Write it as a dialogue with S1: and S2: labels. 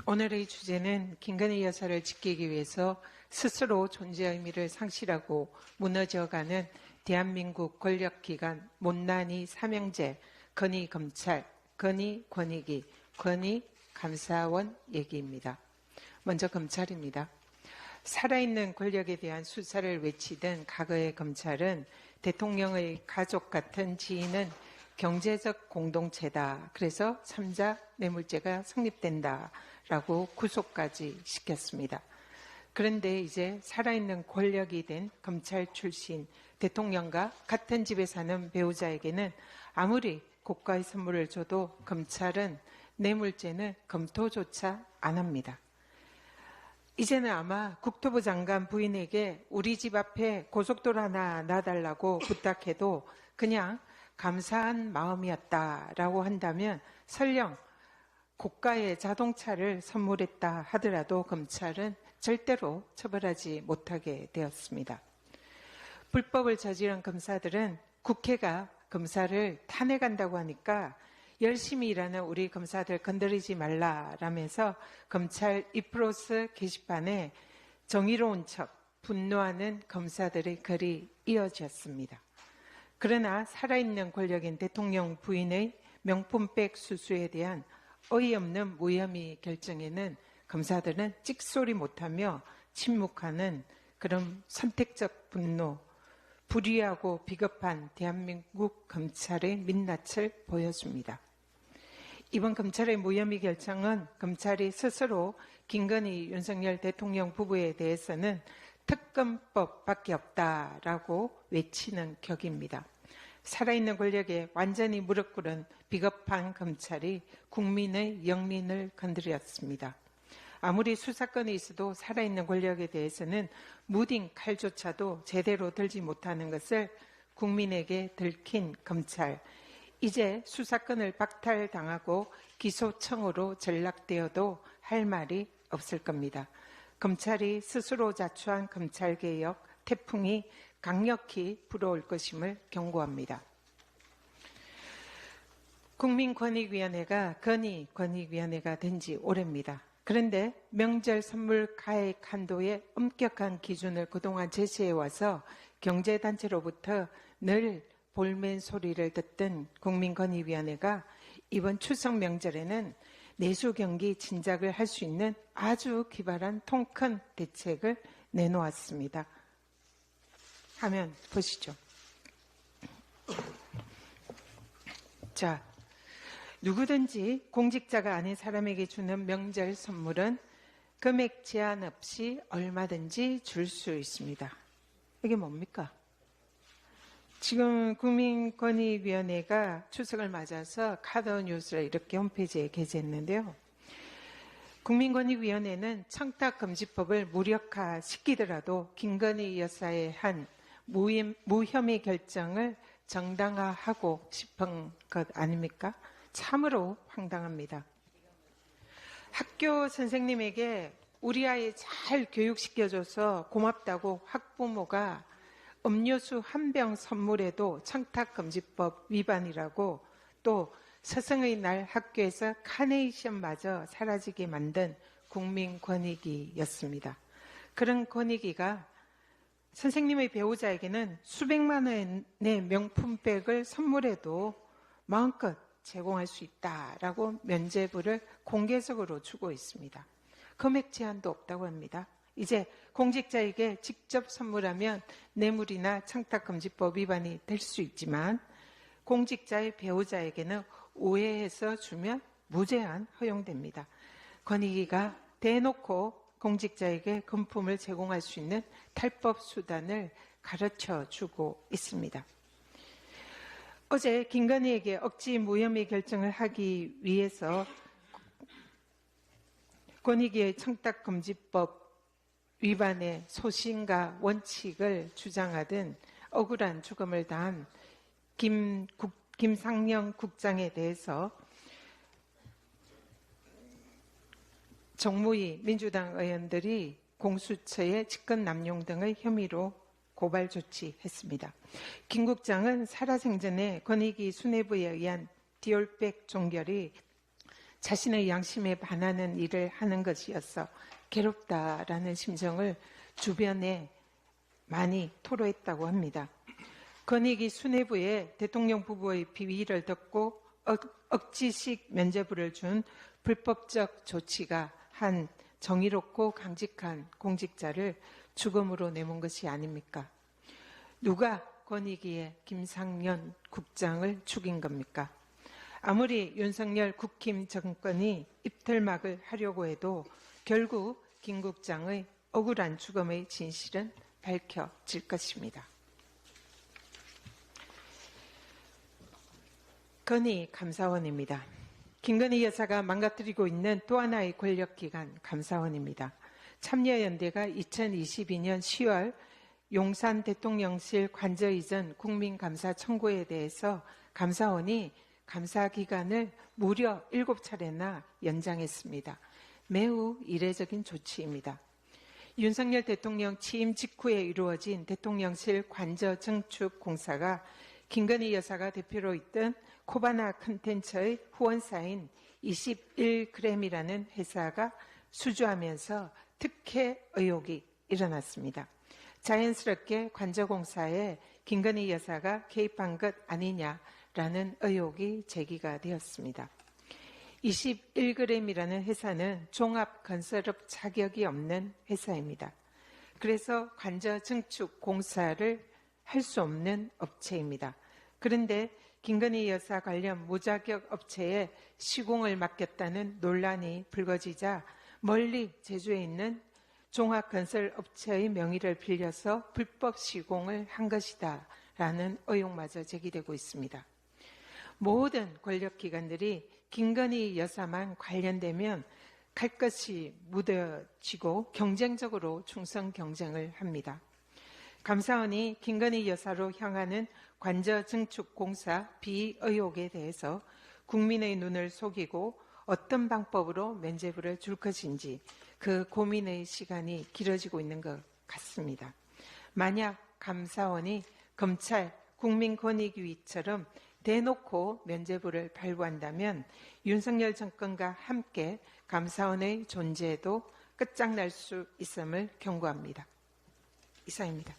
S1: 오늘의 주제는 김건희 여사를 지키기 위해서 스스로 존재 의미를 상실하고 무너져가는 대한민국 권력기관 못난이 삼형제, 건희 검찰, 건희 권익위, 건희 감사원 얘기입니다. 먼저 검찰입니다. 살아있는 권력에 대한 수사를 외치던 과거의 검찰은 대통령의 가족 같은 지인은 경제적 공동체다. 그래서 3자 뇌물죄가 성립된다라고 구속까지 시켰습니다. 그런데 이제 살아있는 권력이 된 검찰 출신 대통령과 같은 집에 사는 배우자에게는 아무리 고가의 선물을 줘도 검찰은 뇌물죄는 검토조차 안 합니다. 이제는 아마 국토부 장관 부인에게 우리 집 앞에 고속도로 하나 놔달라고 부탁해도 그냥 감사한 마음이었다라고 한다면 설령 고가의 자동차를 선물했다 하더라도 검찰은 절대로 처벌하지 못하게 되었습니다. 불법을 저지른 검사들은 국회가 검사를 탄핵한다고 하니까 열심히 일하는 우리 검사들 건드리지 말라라면서 검찰 이프로스 게시판에 정의로운 척 분노하는 검사들의 글이 이어졌습니다. 그러나 살아있는 권력인 대통령 부인의 명품백 수수에 대한 어이없는 무혐의 결정에는 검사들은 찍소리 못하며 침묵하는 그런 선택적 분노, 불의하고 비겁한 대한민국 검찰의 민낯을 보여줍니다. 이번 검찰의 무혐의 결정은 검찰이 스스로 김건희, 윤석열 대통령 부부에 대해서는 특검법밖에 없다라고 외치는 격입니다. 살아있는 권력에 완전히 무릎 꿇은 비겁한 검찰이 국민의 영린을 건드렸습니다. 아무리 수사건이 있어도 살아있는 권력에 대해서는 무딘 칼조차도 제대로 들지 못하는 것을 국민에게 들킨 검찰. 이제 수사건을 박탈당하고 기소청으로 전락되어도 할 말이 없을 겁니다. 검찰이 스스로 자초한 검찰개혁 태풍이 강력히 불어올 것임을 경고합니다. 국민권익위원회가 건희 권익위원회가 된 지 오래입니다. 그런데 명절 선물 가액 한도의 엄격한 기준을 그동안 제시해와서 경제단체로부터 늘 볼멘 소리를 듣던 국민권익위원회가 이번 추석 명절에는 내수 경기 진작을 할 수 있는 아주 기발한 통큰 대책을 내놓았습니다. 화면 보시죠. 자, 누구든지 공직자가 아닌 사람에게 주는 명절 선물은 금액 제한 없이 얼마든지 줄 수 있습니다. 이게 뭡니까? 지금 국민권익위원회가 추석을 맞아서 카더뉴스를 이렇게 홈페이지에 게재했는데요. 국민권익위원회는 청탁금지법을 무력화시키더라도 김건희 여사의 한 무혐의 결정을 정당화하고 싶은 것 아닙니까? 참으로 황당합니다. 학교 선생님에게 우리 아이 잘 교육시켜줘서 고맙다고 학부모가 음료수 한 병 선물해도 청탁금지법 위반이라고 또 스승의 날 학교에서 카네이션마저 사라지게 만든 국민권익위였습니다. 그런 권익위가 선생님의 배우자에게는 수백만 원의 명품백을 선물해도 마음껏 제공할 수 있다라고 면죄부를 공개적으로 주고 있습니다. 금액 제한도 없다고 합니다. 이제 공직자에게 직접 선물하면 뇌물이나 청탁금지법 위반이 될 수 있지만 공직자의 배우자에게는 오해해서 주면 무제한 허용됩니다. 권익위가 대놓고 공직자에게 금품을 제공할 수 있는 탈법 수단을 가르쳐 주고 있습니다. 어제 김건희에게 억지 무혐의 결정을 하기 위해서 권익위의 청탁금지법 위반의 소신과 원칙을 주장하던 억울한 죽음을 당한 김상영 국장에 대해서 정무위 민주당 의원들이 공수처에 직권 남용 등의 혐의로 고발 조치했습니다. 김 국장은 살아생전에 권익위 수뇌부에 의한 디올백 종결이 자신의 양심에 반하는 일을 하는 것이어서 괴롭다라는 심정을 주변에 많이 토로했다고 합니다. 건익위 수뇌부에 대통령 부부의 비위를 듣고 억지식 면죄부를 준 불법적 조치가 한 정의롭고 강직한 공직자를 죽음으로 내몬 것이 아닙니까? 누가 권익위의 김상년 국장을 죽인 겁니까? 아무리 윤석열 국힘 정권이 입틀막을 하려고 해도 결국 김 국장의 억울한 죽음의 진실은 밝혀질 것입니다. 건희 감사원입니다. 김건희 여사가 망가뜨리고 있는 또 하나의 권력기관 감사원입니다. 참여연대가 2022년 10월 용산 대통령실 관저 이전 국민감사 청구에 대해서 감사원이 감사 기간을 무려 7차례나 연장했습니다. 매우 이례적인 조치입니다. 윤석열 대통령 취임 직후에 이루어진 대통령실 관저 증축 공사가 김건희 여사가 대표로 있던 코바나 컨텐츠의 후원사인 21g이라는 회사가 수주하면서 특혜 의혹이 일어났습니다. 자연스럽게 관저공사에 김건희 여사가 개입한 것 아니냐라는 의혹이 제기가 되었습니다. 21g이라는 회사는 종합건설업 자격이 없는 회사입니다. 그래서 관저 증축 공사를 할 수 없는 업체입니다. 그런데 김건희 여사 관련 무자격 업체에 시공을 맡겼다는 논란이 불거지자 멀리 제주에 있는 종합건설업체의 명의를 빌려서 불법 시공을 한 것이다 라는 의혹마저 제기되고 있습니다. 모든 권력기관들이 김건희 여사만 관련되면 칼끝이 묻어지고 경쟁적으로 충성 경쟁을 합니다. 감사원이 김건희 여사로 향하는 관저 증축 공사 비의혹에 대해서 국민의 눈을 속이고 어떤 방법으로 면죄부를 줄 것인지 그 고민의 시간이 길어지고 있는 것 같습니다. 만약 감사원이 검찰, 국민권익위처럼 대놓고 면죄부를 발부한다면 윤석열 정권과 함께 감사원의 존재도 끝장날 수 있음을 경고합니다. 이상입니다.